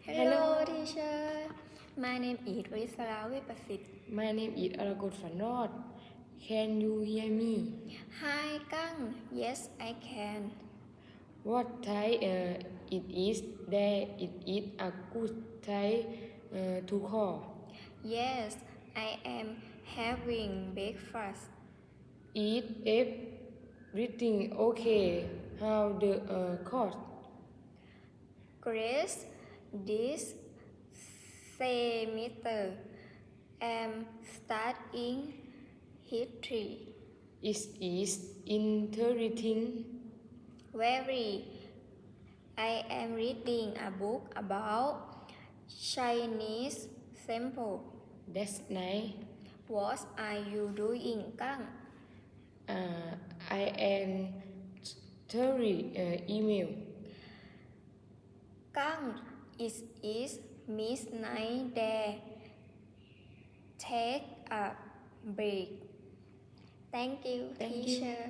Hello, teacher. My name is Risala Vipasit. My name is Aragot Fanrod. Can you hear me? Hi, Kang. Yes, I can. What time it is? There it is a good time to call. Yes, I am having breakfast. Is everything okay? How the course? Grace, this semester am studying history. Is interesting? Very. I am reading a book about Chinese temple. That's nice. What are you doing, Kang? I am studying email. Kang, it is midnight there. Take a break. Thank you, Thank you. teacher.